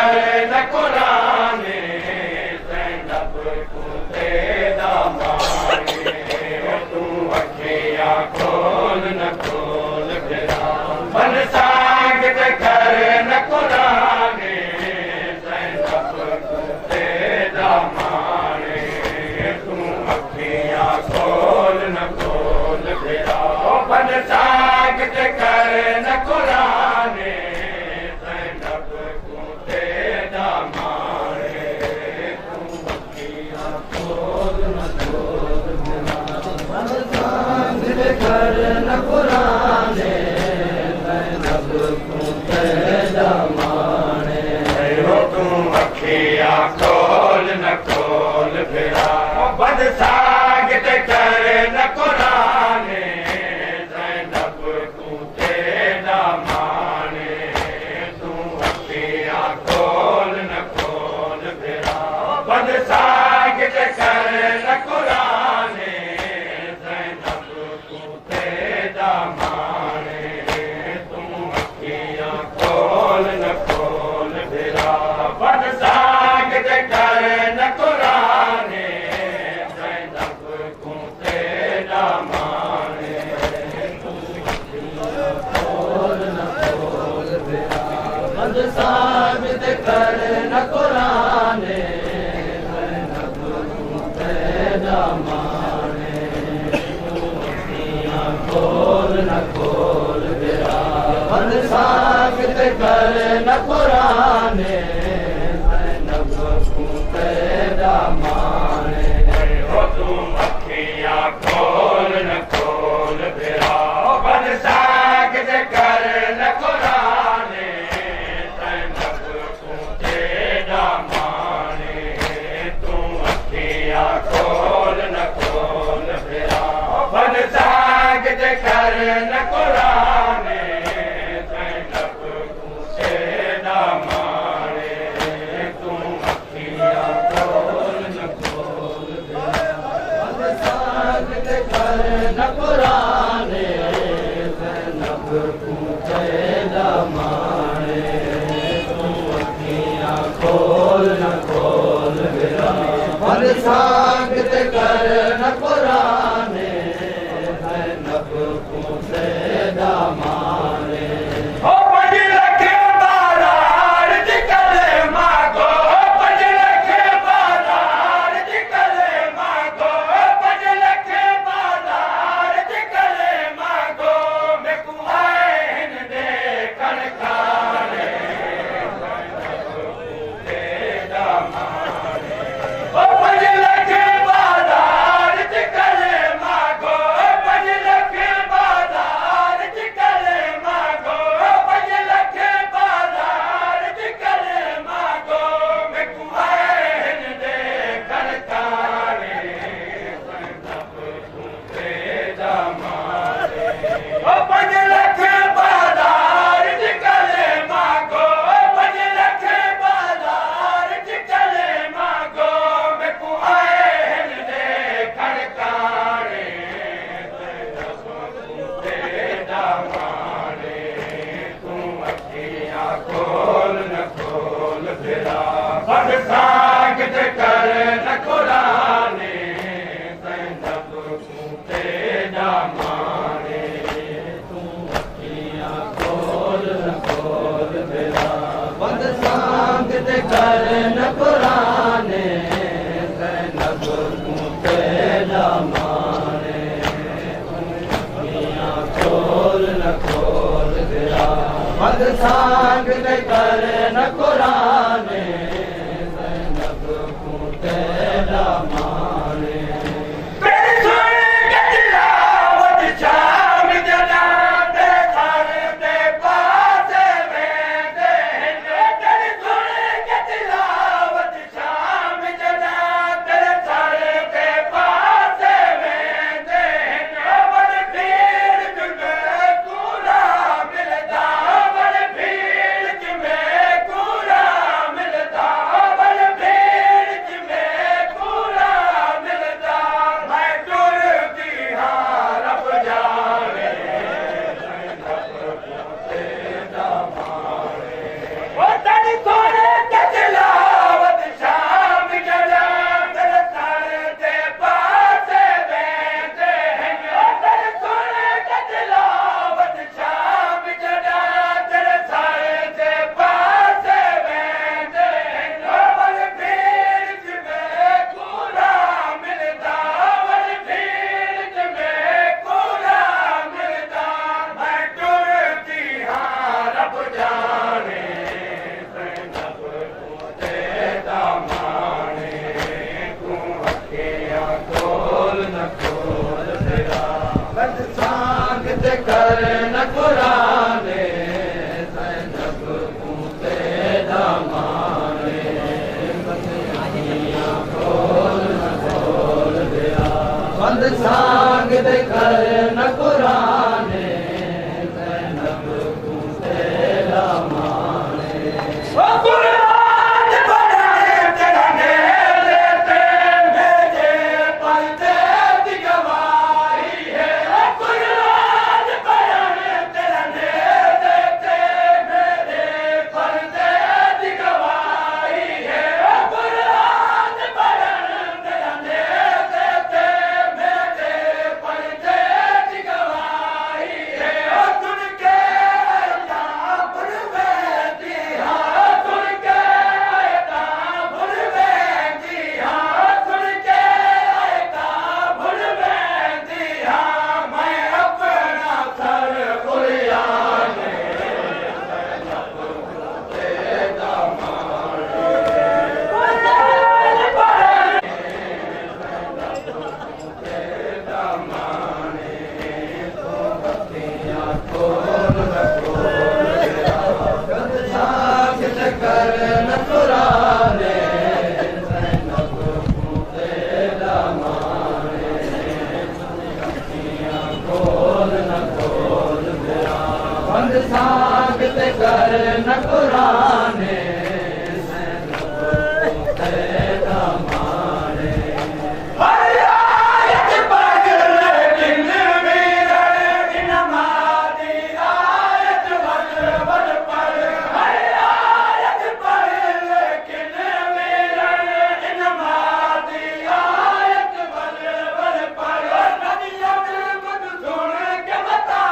कर न कुराने ज़ैनब कूते दामाने तू अखियां खोल न खोल फिरा बन सागित कर न कुराने ज़ैनब कूते दामाने तू अखियां खोल न खोल फिरा बन सागित कर न कुराने ज़ैनब कूते दामाने तू अखियां खोल न खोल फिरा बन सागित कर न कुराने ज़ैनब कूते दामाने तू अखियां खोल न खोल फिरा बद सागित कर न कुराने ज़ैनब कूते दामाने तू अखियां खोल न खोल फिरा बद सागित कर न कुराने ज़ैनब कूते दामाने तू अखियां खोल न खोल फिरा बद सागित कर न कुराने ज़ैनब कूते दामाने तू अखियां खोल न खोल फिरा बद सागित कर न कुराने ज़ैनब कूते दामाने तू अखियां खोल न खोल फिरा बद सागित कर न कुराने ज़ैनब कूते दामाने तू अखियां खोल न खोल फिरा बद सागित कर न कुराने ज़ैनब कूते दामाने तू अखियां खोल न खोल फिरा बद सागित कर न कुराने ज़ैनब कूते दामाने तू अखियां खोल न खोल फिरा बद सागित कर न कुराने ज़ैनब कूते दामाने तू अखियां खोल न खोल फिरा बद सागित कर न कुराने ज़ैनब कूते दामाने ओ पंज लख बारार जिकले मागो पंज लख बारार जिकले मागो पंज लख बारार जिकले मागो मैं कुआइन दे कणकाने कूते दामाने ओ पंज लख बारार जिकले मागो पंज लख बारार जिकले मागो पंज लख बारार जिकले मागो मैं कुआइन दे कणकाने ज़ैनब कूते दामाने ओ पंज लख बारार जिकले मागो पंज लख बारार जिकले मागो मैं कुआइन दे कणकाने ज़ैनब कूते दामाने तू अखियां खोल न खोल फिरा बद सागित कर न कुराने ज़ैनब कूते दामाने तू अखियां खोल न खोल फिरा बद सागित कर न कुराने ज़ैनब कूते दामाने अखियां खोल न खोल फिरा बद सागित कर न कुराने ज़ैनब कूते दामाने तेरी सुन के तिलावत शाम जना ते थारे ते पासे में देंगे तेरी सुन के तिलावत शाम जना तेरे थारे ते पासे में देंगे बड़ भीड़ तुम्हें कूड़ा मिलता बड़ भीड़ तुम्हें कूड़ा कर न कुराने ज़ैनब को तेरा माने ओ कुरान पढ़ाए तेरा नेज़े ते भेजे पर्दे दी गवाही है ओ कुरान पढ़ाए तेरा नेज़े ते भेजे पर्दे दी गवाही है ओ कुरान पढ़ाए तेरा नेज़े ते भेजे पर्दे दी गवाही है ओ सुन के आयतां बुलवेंदी हां सुन के आयतां बुलवेंदी हां सुन के आयतां बुलवेंदी हां मैं अपना सर उलियाने ज़ैनब को तेरा माने कुरान पढ़े ज़ैनब को तेरा माने तो बत्तियां खोल रखो कद साबित कर न कुराने ज़ैनब को तेरा माने बत्तियां खोल न खोल मेरा बंद साबित कर न कुराने ज़ैनब को तेरा माने हर आयत पढ़ लेकिन वीरन इनमादी आयत वल पढ़ हर आयत पढ़ लेकिन वीरन इनमादी आयत वल पढ़ नदियत मत सुन के बता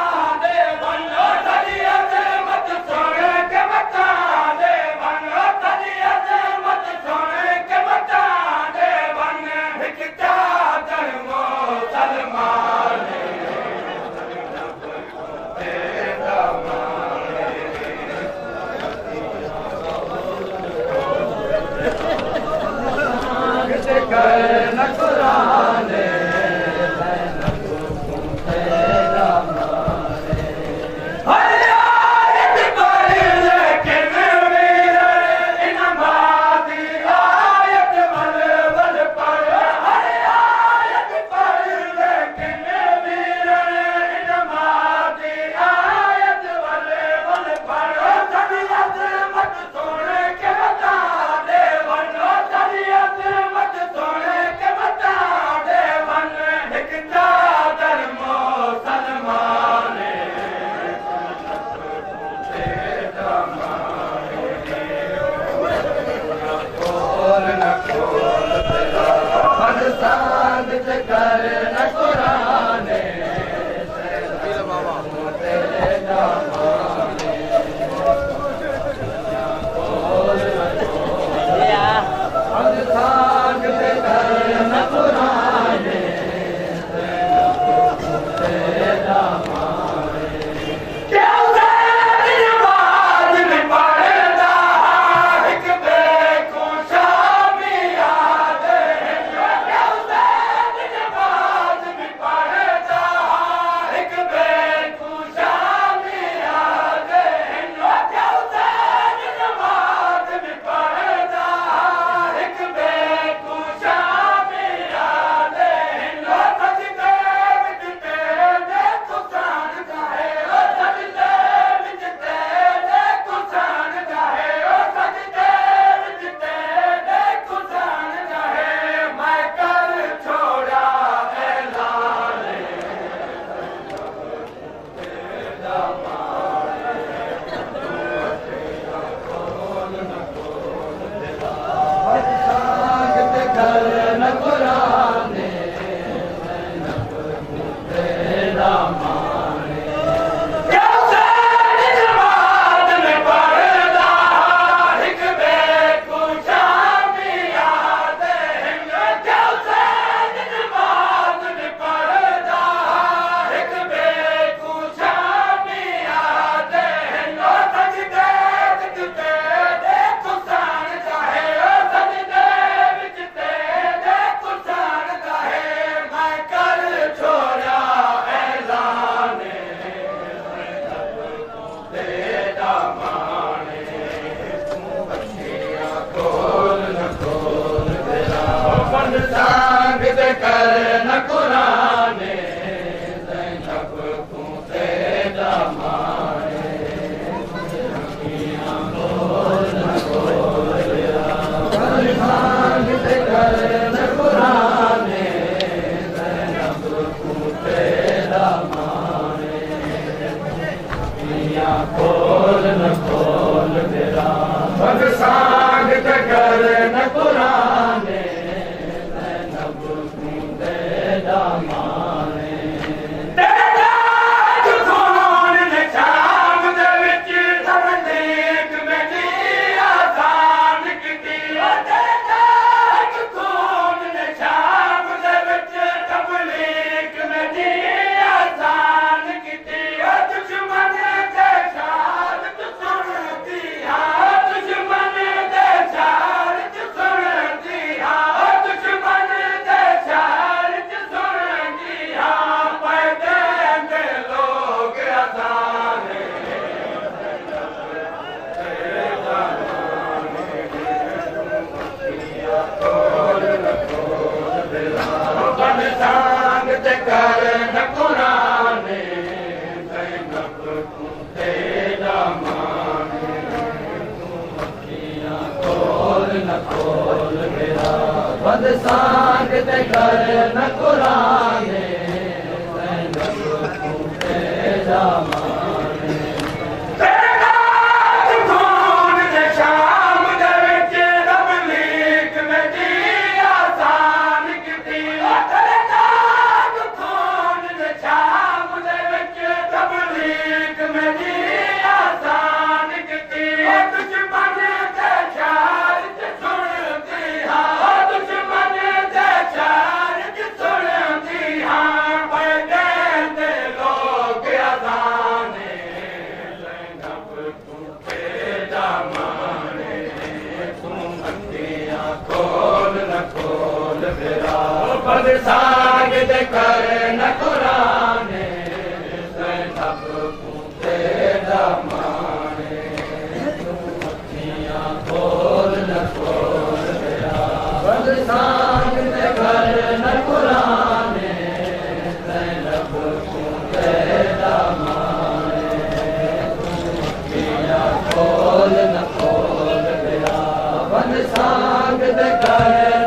दे वन नदियत मत सुन के बता दे वन बंद सांग ते कर न कुराने सैनब तूते जामाने तेरा खून दे शाम दे विच तबलीग में जी आसान कीती तेरा खून दे शाम दे विच तबलीग में जी आसान कीती दुश्मन ते शार च सुनती हां दुश्मन ते शार च सुनती हां बड़े दे लोग अजाने सैनब तूते जामाने तू अखियां खोल न खोल फिरा बंद सांग दे कर न कुराने सैनब तूते जामाने तू अखियां खोल न खोल फिरा बंद सांग दे कर न कुराने सैनब तूते जामाने अखियां खोल न खोल फिरा बंद सांग दे कर